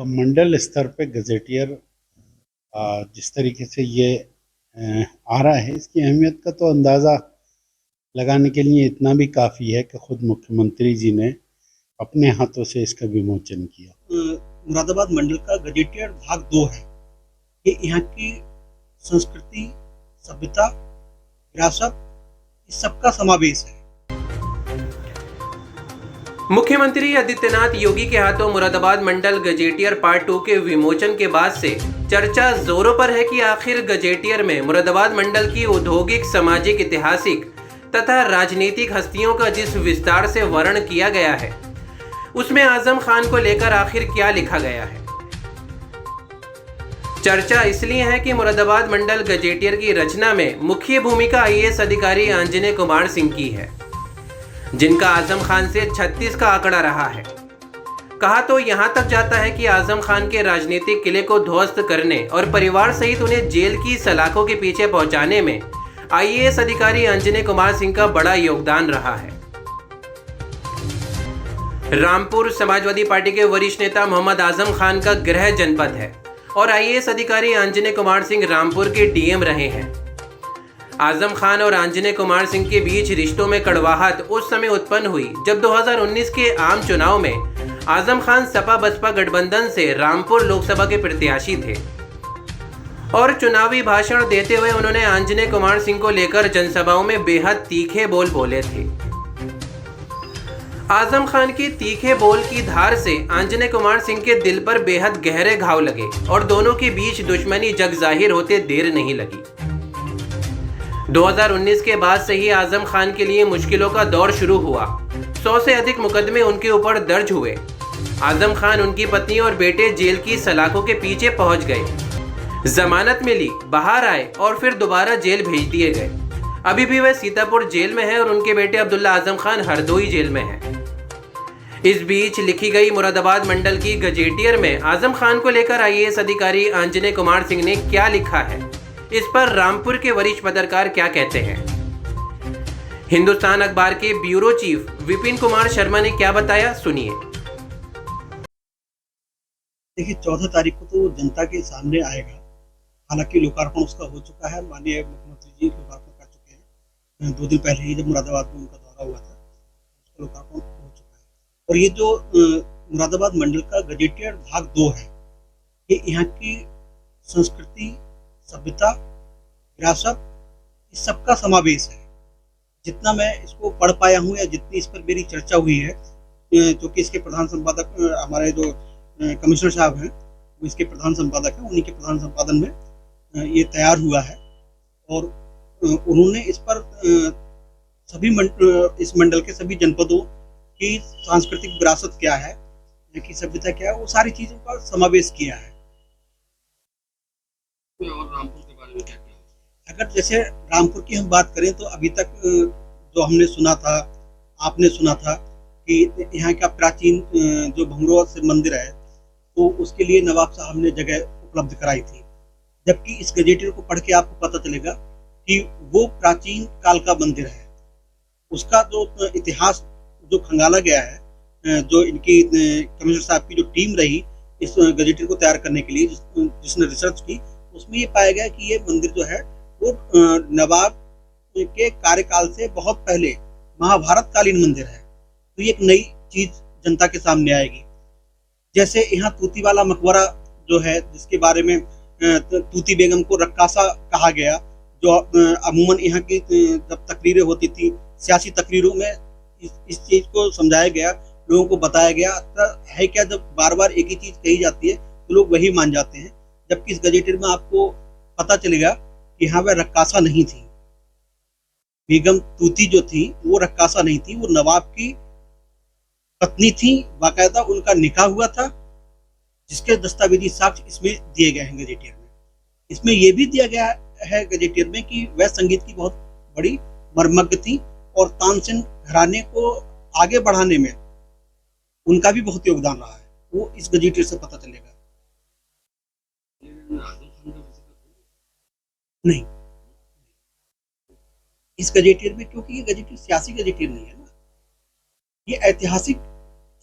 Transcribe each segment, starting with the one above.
मंडल स्तर पे गजेटियर जिस तरीके से ये आ रहा है, इसकी अहमियत का तो अंदाज़ा लगाने के लिए इतना भी काफ़ी है कि खुद मुख्यमंत्री जी ने अपने हाथों से इसका विमोचन किया। मुरादाबाद मंडल का गजेटियर भाग 2 है। ये यहाँ की संस्कृति, सभ्यता, विरासत, इस सबका समावेश है। मुख्यमंत्री आदित्यनाथ योगी के हाथों मुरादाबाद मंडल गजेटियर पार्ट 2 के विमोचन के बाद से चर्चा जोरों पर है कि आखिर गजेटियर में मुरादाबाद मंडल की औद्योगिक, सामाजिक, ऐतिहासिक तथा राजनीतिक हस्तियों का जिस विस्तार से वर्णन किया गया है, उसमें आजम खान को लेकर आखिर क्या लिखा गया है। चर्चा इसलिए है कि मुरादाबाद मंडल गजेटियर की रचना में मुख्य भूमिका आईएएस अधिकारी आंजनेय कुमार सिंह की है, जिनका आजम खान से 36 का आंकड़ा रहा है। कहा तो यहां तक जाता है कि आजम खान के राजनीतिक किले को ध्वस्त करने और परिवार सहित उन्हें जेल की सलाखों के पीछे पहुंचाने में आईएएस अधिकारी आंजनेय कुमार सिंह का बड़ा योगदान रहा है। रामपुर समाजवादी पार्टी के वरिष्ठ नेता मोहम्मद आजम खान का गृह जनपद है और आईएएस अधिकारी आंजनेय कुमार सिंह रामपुर के डीएम रहे हैं। आजम खान और आंजनेय कुमार सिंह के बीच रिश्तों में कड़वाहट उस समय उत्पन्न हुई जब 2019 के आम चुनाव में आजम खान सपा बसपा गठबंधन से रामपुर लोकसभा के प्रत्याशी थे और चुनावी भाषण देते हुए उन्होंने आंजनेय कुमार सिंह को लेकर जनसभाओं में बेहद तीखे बोल बोले थे। आजम खान की तीखे बोल की धार से आंजनेय कुमार सिंह के दिल पर बेहद गहरे घाव लगे और दोनों के बीच दुश्मनी जग जाहिर होते देर नहीं लगी। 2019 के बाद से ही आजम खान के लिए मुश्किलों का दौर शुरू हुआ। 100 से अधिक मुकदमे उनके ऊपर दर्ज हुए। आजम खान, उनकी पत्नी और बेटे जेल की सलाखों के पीछे पहुंच गए। जमानत मिली, बाहर आए और फिर दोबारा जेल भेज दिए गए। अभी भी वह सीतापुर जेल में है और उनके बेटे अब्दुल्ला आजम खान हरदोई जेल में है। इस बीच लिखी गई मुरादाबाद मंडल की गजेटियर में आजम खान को लेकर आईएएस अधिकारी आंजनेय कुमार सिंह ने क्या लिखा है, इस पर रामपुर के वरिष्ठ पत्रकार क्या कहते हैं। हिंदुस्तान अखबार के ब्यूरो चीफ विपिन कुमार शर्मा ने क्या बताया, सुनिए। देखिए, 14 तारीख को तो जनता के सामने आएगा। हालांकि लोकार्पण उसका हो चुका है, माननीय मुख्यमंत्री जी लोकार्पण कर चुके हैं। 2 दिन पहले ही जब मुरादाबाद में उनका दौरा हुआ था, उसका लोकार्पण हो चुका है। और ये जो मुरादाबाद मंडल का गजेटियर भाग 2 है, ये यहाँ की संस्कृति, सभ्यता, विरासत, इस सबका समावेश है। जितना मैं इसको पढ़ पाया हूँ या जितनी इस पर मेरी चर्चा हुई है, जो कि इसके प्रधान संपादक हमारे जो कमिश्नर साहब हैं, वो इसके प्रधान संपादक हैं, उन्हीं के प्रधान संपादन में ये तैयार हुआ है। और उन्होंने इस पर इस मंडल के सभी जनपदों की सांस्कृतिक विरासत क्या है, की सभ्यता क्या है, वो सारी चीजों का समावेश किया है। और रामपुर के बारे में क्या क्या? अगर जैसे रामपुर की हम बात करें तो अभी तक जो हमने सुना था, आपने सुना था कि यहाँ का प्राचीन जो भंगरोवा से मंदिर है, तो उसके लिए नवाब साहब ने जगह उपलब्ध कराई थी। जबकि इस गजेटियर को पढ़ के आपको पता चलेगा कि वो प्राचीन काल का मंदिर है। उसका जो इतिहास जो खंगाला गया है, जो इनकी कमिश्नर साहब की जो टीम रही इस गजेटियर को तैयार करने के लिए, जिसने रिसर्च की, उसमें ये पाया गया कि ये मंदिर जो है वो नवाब के कार्यकाल से बहुत पहले महाभारत कालीन मंदिर है। तो ये एक नई चीज जनता के सामने आएगी। जैसे यहाँ तूती वाला मकबरा जो है, जिसके बारे में तूती बेगम को रक्कासा कहा गया, जो अमूमन यहाँ की जब तकरीरें होती थी, सियासी तकरीरों में इस चीज को समझाया गया, लोगों को बताया गया है। क्या जब बार बार एक ही चीज कही जाती है तो लोग वही मान जाते हैं। जबकि इस गजेटियर में आपको पता चलेगा कि हाँ, वह रक्कासा नहीं थी। बेगम तूती जो थी वो रक्कासा नहीं थी, वो नवाब की पत्नी थी। बाकायदा उनका निकाह हुआ था, जिसके दस्तावेजी साक्ष्य इसमें दिए गए हैं गजेटियर में। इसमें यह भी दिया गया है गजेटियर में कि वह संगीत की बहुत बड़ी मर्मज्ञ थी और तानसेन घराने को आगे बढ़ाने में उनका भी बहुत योगदान रहा है। वो इस गजेटियर से पता चलेगा। नहीं, इस गजेटियर में, क्योंकि ये गजेटियर सियासी गजेटियर नहीं है ना, ये ऐतिहासिक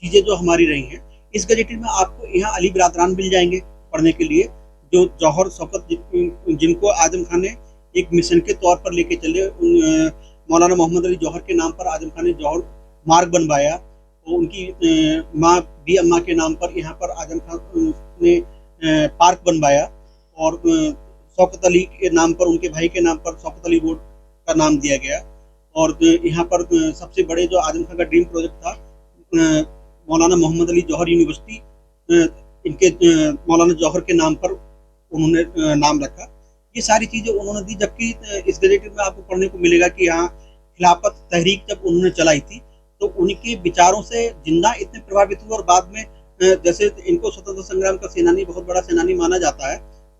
चीजें जो हमारी रही हैं, इस गजेटियर में आपको यहाँ अली बिरादरान मिल जाएंगे पढ़ने के लिए, जो जौहर शौकत जिनको आजम खान ने एक मिशन के तौर पर लेके चले। मौलाना मोहम्मद अली जौहर के नाम पर आजम खान ने जौहर मार्ग बनवाया, और उनकी माँ बी अम्मा के नाम पर यहाँ पर आजम खान ने पार्क बनवाया, और शौकत अली के नाम पर, उनके भाई के नाम पर शौकत अली रोड का नाम दिया गया। और यहाँ पर सबसे बड़े जो आजम खान का ड्रीम प्रोजेक्ट था, मौलाना मोहम्मद अली जौहर यूनिवर्सिटी, इनके मौलाना जौहर के नाम पर उन्होंने नाम रखा। ये सारी चीज़ें उन्होंने दी। जबकि इस गजेटियर में आपको पढ़ने को मिलेगा कि यहाँ खिलाफत तहरीक जब उन्होंने चलाई थी तो उनके विचारों से जिन्ना इतने प्रभावित हुए, और बाद में जैसे इनको स्वतंत्रता संग्राम का सेनानी, बहुत बड़ा सेनानी माना जाता है,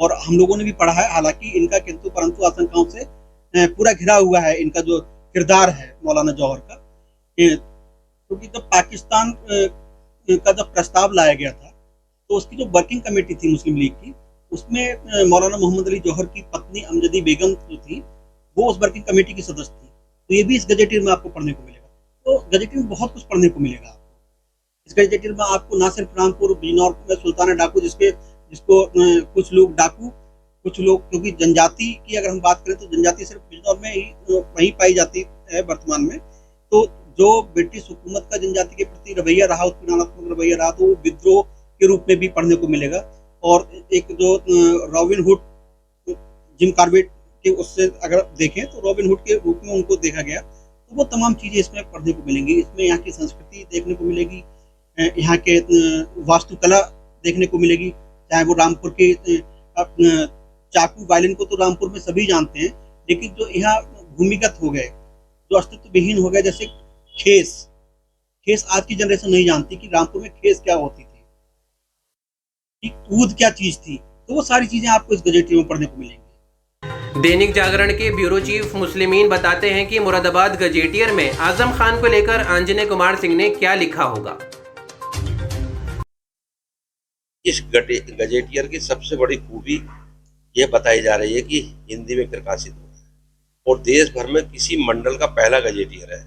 और हम लोगों ने भी पढ़ा है, हालांकि इनका किंतु परंतु आशंकाओं से पूरा घिरा हुआ है इनका जो किरदार है मौलाना जौहर का। क्योंकि जब पाकिस्तान का जब प्रस्ताव लाया गया था तो उसकी जो वर्किंग कमेटी थी मुस्लिम लीग की, उसमें मौलाना मोहम्मद अली जौहर की पत्नी अमजदी बेगम जो थी वो उस वर्किंग कमेटी की सदस्य थी। तो ये भी इस गजेटियर में आपको पढ़ने को मिलेगा। तो गजेटियर में बहुत कुछ पढ़ने को मिलेगा आपको। इस गजेटियर में आपको ना सिर्फ रामपुर बिजनौर में सुल्ताना डाकू, जिसको कुछ लोग डाकू, कुछ लोग, क्योंकि जनजाति की अगर हम बात करें तो जनजाति सिर्फ बिजनौर में ही वहीं पाई जाती है वर्तमान में। तो जो ब्रिटिश हुकूमत का जनजाति के प्रति रवैया रहा, उत्पीड़नात्मक रवैया रहा, तो वो विद्रोह के रूप में भी पढ़ने को मिलेगा। और एक जो रॉबिन हुड, जिम कॉर्बेट के उससे अगर देखें तो रॉबिन हुड के रूप में उनको देखा गया, तो वो तमाम चीज़ें इसमें पढ़ने को मिलेंगी। इसमें यहाँ की संस्कृति देखने को मिलेगी, यहाँ के वास्तुकला देखने को मिलेगी, चाहे वो रामपुर के चाकू वायलिन को तो रामपुर में सभी जानते हैं, लेकिन जो यहाँ भूमिगत हो गए, जो अस्तित्व विहीन हो गए, जैसे खेस आज की जनरेशन नहीं जानती कि रामपुर में खेस क्या होती थी, ऊद क्या चीज थी। तो वो सारी चीजें आपको इस गजेटियर में पढ़ने को मिलेंगी। दैनिक जागरण के ब्यूरो चीफ मुस्लिमीन बताते हैं कि मुरादाबाद गजेटियर में आजम खान को लेकर आंजनेय कुमार सिंह ने क्या लिखा होगा। इस गजेटियर की सबसे बड़ी खूबी यह बताई जा रही है कि हिंदी में प्रकाशित हुआ है, और देश भर में किसी मंडल का पहला गजेटियर है।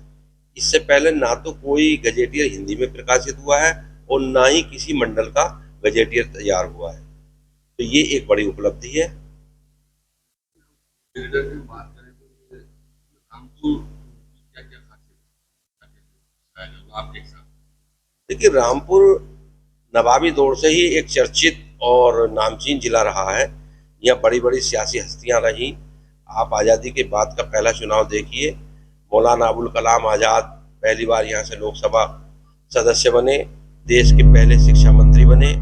इससे पहले ना तो कोई गजेटियर हिंदी में प्रकाशित हुआ है और ना ही किसी मंडल का गजेटियर तैयार हुआ है। तो ये एक बड़ी उपलब्धि है। देखिए, रामपुर नवाबी दौर से ही एक चर्चित और नामचीन जिला रहा है। यहाँ बड़ी बड़ी सियासी हस्तियां रहीं। आप आज़ादी के बाद का पहला चुनाव देखिए, मौलाना अबुल कलाम आज़ाद पहली बार यहाँ से लोकसभा सदस्य बने, देश के पहले शिक्षा मंत्री बने,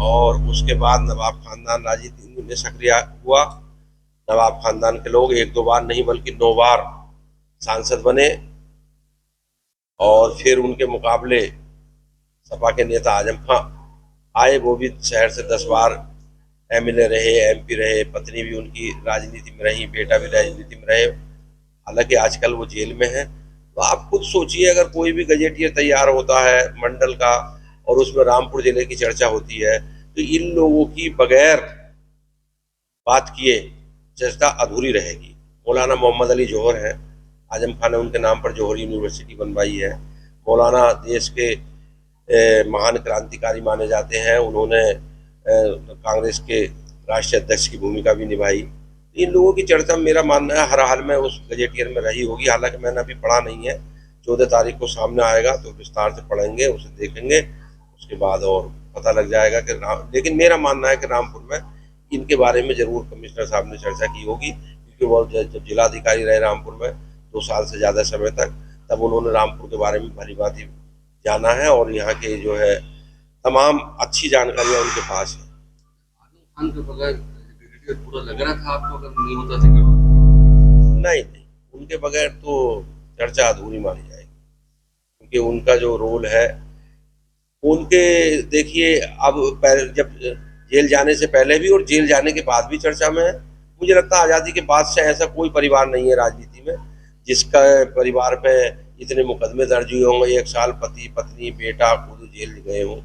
और उसके बाद नवाब खानदान राजनीति में सक्रिय हुआ। नवाब खानदान के लोग एक दो बार नहीं बल्कि 9 बार सांसद बने, और फिर उनके मुकाबले सपा के नेता आजम खान आए, वो भी शहर से 10 बार एमएलए रहे, एमपी रहे, पत्नी भी उनकी राजनीति में रही, बेटा भी राजनीति में रहे, हालांकि आजकल वो जेल में है। तो आप खुद सोचिए, अगर कोई भी गजेटियर तैयार होता है मंडल का और उसमें रामपुर जिले की चर्चा होती है, तो इन लोगों की बगैर बात किए चर्चा अधूरी रहेगी। मौलाना मोहम्मद अली जौहर हैं, आजम खान ने उनके नाम पर जौहर यूनिवर्सिटी बनवाई है। मौलाना देश के महान क्रांतिकारी माने जाते हैं, उन्होंने कांग्रेस के राष्ट्रीय अध्यक्ष की भूमिका भी निभाई। इन लोगों की चर्चा मेरा मानना है हर हाल में उस गजेटियर में रही होगी। हालांकि मैंने अभी पढ़ा नहीं है, 14 तारीख को सामने आएगा तो विस्तार से पढ़ेंगे, उसे देखेंगे, उसके बाद और पता लग जाएगा कि लेकिन मेरा मानना है कि रामपुर में इनके बारे में जरूर कमिश्नर साहब ने चर्चा की होगी, क्योंकि वो जब जिलाधिकारी रहे रामपुर में 2 साल से ज़्यादा समय तक, तब उन्होंने रामपुर के बारे में भली भांति जाना है, और यहाँ के जो है तमाम अच्छी जानकारियाँ उनके पास है। आजम खान के बगैर पूरा लग रहा था आपको, अगर नहीं होता तो नहीं, उनके बगैर तो चर्चा अधूरी मानी जाएगी, क्योंकि उनका जो रोल है, उनके देखिए, अब जब जेल जाने से पहले भी और जेल जाने के बाद भी चर्चा में है। मुझे लगता है आज़ादी के बाद से ऐसा कोई परिवार नहीं है राजनीति में जिसका परिवार पे इतने मुकदमे दर्ज हुए होंगे, 1 साल पति पत्नी बेटा खुद जेल गए हों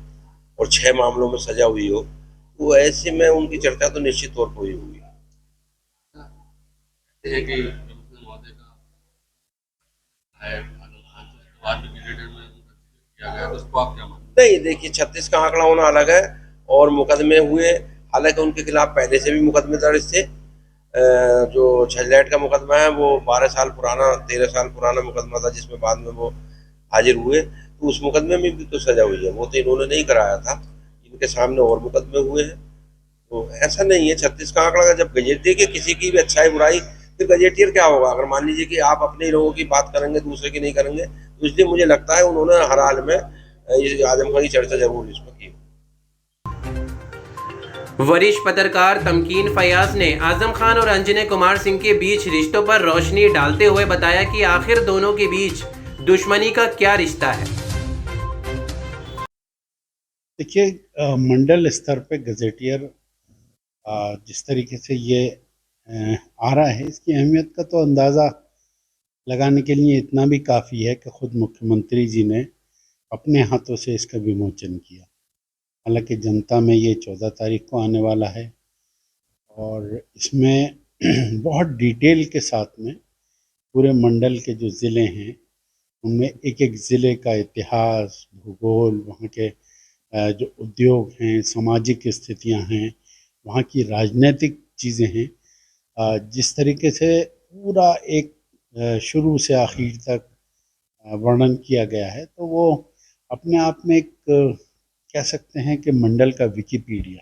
और 6 मामलों में सजा हुई हो, तो ऐसे में उनकी चर्चा तो निश्चित तौर पर हुई होगी। उसको आप क्या मानते हैं? नहीं, देखिए 36 का आंकड़ा होना अलग है और मुकदमे हुए, हालांकि उनके खिलाफ पहले से भी मुकदमे दर्ज थे। जो छजलैट का मुकदमा है वो 12 साल पुराना, 13 साल पुराना मुकदमा था, जिसमें बाद में वो हाजिर हुए, तो उस मुकदमे में भी तो सजा हुई है, वो तो इन्होंने नहीं कराया था, इनके सामने और मुकदमे हुए हैं। तो ऐसा नहीं है 36 का आंकड़ा का, जब गजेटियर के किसी की भी अच्छाई बुराई, फिर गजेटियर क्या होगा? अगर मान लीजिए कि आप अपने लोगों की बात करेंगे, दूसरे की नहीं करेंगे, तो इसलिए मुझे लगता है उन्होंने हर हाल में ये आजम खान की चर्चा जरूर इसमें की। वरिष्ठ पत्रकार तमकीन फयाज ने आजम खान और अंजने कुमार सिंह के बीच रिश्तों पर रोशनी डालते हुए बताया कि आखिर दोनों के बीच दुश्मनी का क्या रिश्ता है। देखिए, मंडल स्तर पे गजेटियर जिस तरीके से ये आ रहा है, इसकी अहमियत का तो अंदाज़ा लगाने के लिए इतना भी काफ़ी है कि खुद मुख्यमंत्री जी ने अपने हाथों से इसका विमोचन किया। हालांकि जनता में ये 14 तारीख को आने वाला है और इसमें बहुत डिटेल के साथ में पूरे मंडल के जो ज़िले हैं उनमें एक एक ज़िले का इतिहास, भूगोल, वहाँ के जो उद्योग हैं, सामाजिक स्थितियाँ हैं, वहाँ की राजनीतिक चीज़ें हैं, जिस तरीके से पूरा एक शुरू से आखिर तक वर्णन किया गया है, तो वो अपने आप में एक कह सकते हैं कि मंडल का विकिपीडिया।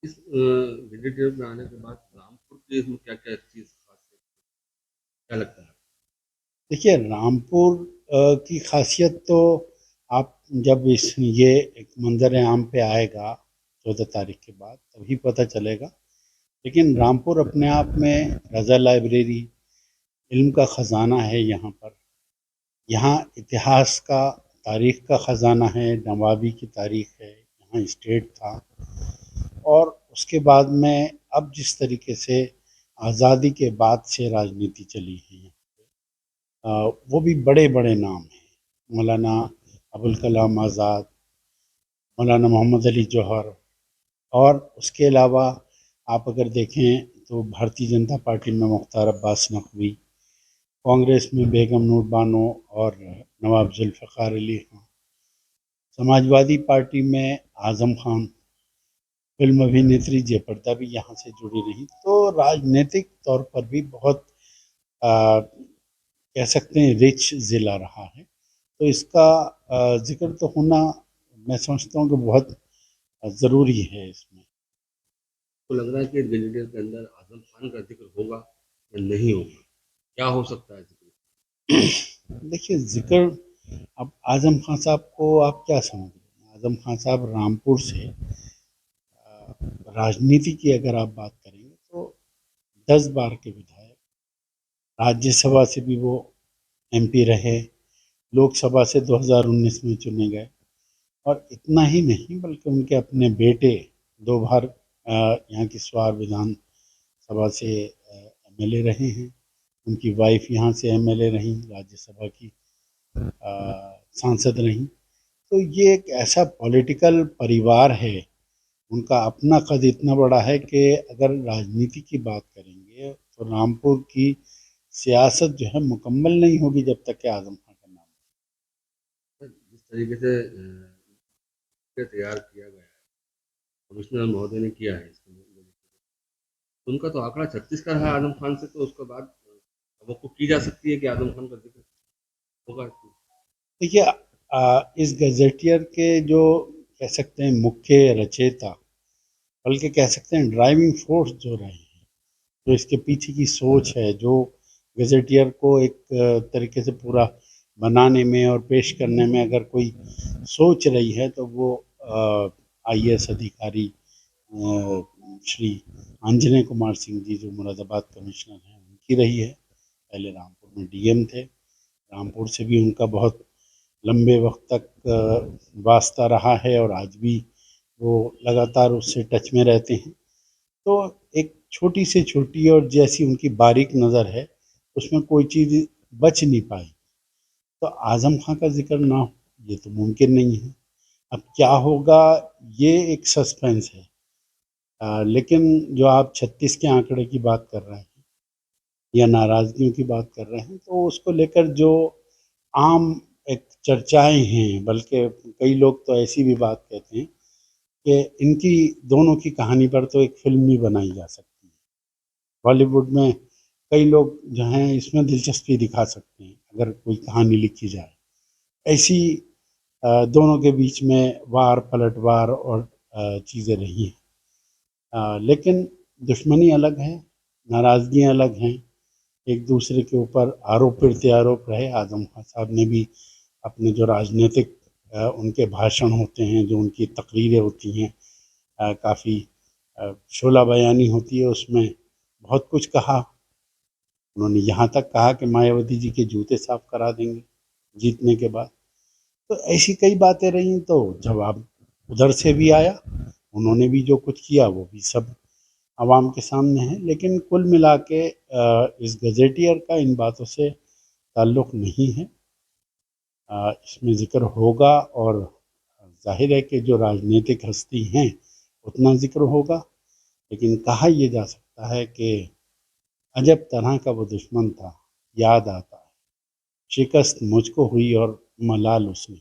इस गजेटियर में आने के बाद रामपुर के इसमें क्या क्या चीज खास है, क्या लगता है? देखिए, रामपुर की खासियत तो आप जब इस ये एक मंजर आम पे आएगा 14 तारीख के बाद तभी पता चलेगा। लेकिन रामपुर अपने आप में रज़ा लाइब्रेरी, इल्म का ख़जाना है यहाँ पर। यहाँ इतिहास का, तारीख़ का ख़जाना है, नवाबी की तारीख़ है, यहाँ स्टेट था। और उसके बाद में अब जिस तरीके से आज़ादी के बाद से राजनीति चली है, वो भी बड़े बड़े नाम हैं। मौलाना अबुल कलाम आज़ाद, मौलाना मोहम्मद अली जौहर, और उसके अलावा आप अगर देखें तो भारतीय जनता पार्टी में मुख्तार अब्बास नकवी, कांग्रेस में बेगम नूर बानो और नवाब जुल्फ़िकार अली खां, समाजवादी पार्टी में आज़म खान, फिल्म अभिनेत्री जयप्रदा भी यहाँ से जुड़ी रही। तो राजनीतिक तौर पर भी बहुत कह सकते हैं रिच ज़िला रहा है। तो इसका ज़िक्र तो होना, मैं समझता हूँ कि बहुत ज़रूरी है इसमें। तो लग रहा है कि गजेटियर के अंदर आजम खान का जिक्र होगा या नहीं होगा, क्या हो सकता है जिक्र? देखिए, ज़िक्र अब आज़म खान साहब को आप क्या समझ रहे हैं? आज़म खान साहब रामपुर से राजनीति की अगर आप बात करेंगे तो 10 बार के विधायक, राज्यसभा से भी वो एमपी रहे, लोकसभा से 2019 में चुने गए। और इतना ही नहीं बल्कि उनके अपने बेटे 2 बार यहाँ की स्वार विधान सभा से एमएलए रहे हैं। उनकी वाइफ यहाँ से एमएलए रहीं, राज्यसभा की सांसद रहीं। तो ये एक ऐसा पॉलिटिकल परिवार है, उनका अपना कद इतना बड़ा है कि अगर राजनीति की बात करेंगे तो रामपुर की सियासत जो है मुकम्मल नहीं होगी जब तक कि आज़म खान का नाम। जिस तरीके से तैयार किया गया है, कमिश्नर महोदय ने किया है इसको, उनका तो आंकड़ा 36 का रहा आजम खान से, तो उसके बाद वो की जा सकती है कि आजम खान का जिक्र होगा। देखिए, इस गजेटियर के जो कह सकते हैं मुख्य रचयिता, बल्कि कह सकते हैं ड्राइविंग फोर्स जो रहे हैं, जो इसके पीछे की सोच है, जो गजेटियर को एक तरीके से पूरा बनाने में और पेश करने में अगर कोई सोच रही है तो वो आईएएस अधिकारी श्री आंजनेय कुमार सिंह जी, जो मुरादाबाद कमिश्नर हैं, उनकी रही है। पहले रामपुर में डीएम थे, रामपुर से भी उनका बहुत लंबे वक्त तक वास्ता रहा है और आज भी वो लगातार उससे टच में रहते हैं। तो एक छोटी से छोटी और जैसी उनकी बारीक नज़र है, उसमें कोई चीज़ बच नहीं पाई। तो आज़म खां का ज़िक्र ना हो ये तो मुमकिन नहीं है। अब क्या होगा ये एक सस्पेंस है। लेकिन जो आप 36 के आंकड़े की बात कर रहे हैं या नाराज़गियों की बात कर रहे हैं, तो उसको लेकर जो आम एक चर्चाएं हैं, बल्कि कई लोग तो ऐसी भी बात कहते हैं कि इनकी दोनों की कहानी पर तो एक फिल्म भी बनाई जा सकती है। बॉलीवुड में कई लोग जो हैं इसमें दिलचस्पी दिखा सकते हैं अगर कोई कहानी लिखी जाए। ऐसी दोनों के बीच में वार पलटवार और चीज़ें रही हैं। लेकिन दुश्मनी अलग है, नाराज़गियाँ अलग हैं, एक दूसरे के ऊपर आरोप प्रत्यारोप रहे। आज़म खान साहब ने भी अपने जो राजनीतिक उनके भाषण होते हैं, जो उनकी तकरीरें होती हैं, काफ़ी शोला बयानी होती है, उसमें बहुत कुछ कहा। उन्होंने यहाँ तक कहा कि मायावती जी के जूते साफ करा देंगे जीतने के बाद। तो ऐसी कई बातें रहीं, तो जवाब उधर से भी आया। उन्होंने भी जो कुछ किया वो भी सब आवाम के सामने है। लेकिन कुल मिला के इस गजेटियर का इन बातों से ताल्लुक़ नहीं है। इसमें ज़िक्र होगा और ज़ाहिर है कि जो राजनीतिक हस्ती हैं उतना ज़िक्र होगा, लेकिन कहा ये जा सकता है कि अजब तरह का वो दुश्मन था, याद आता है, शिकस्त मुझको हुई और मलाल उसने।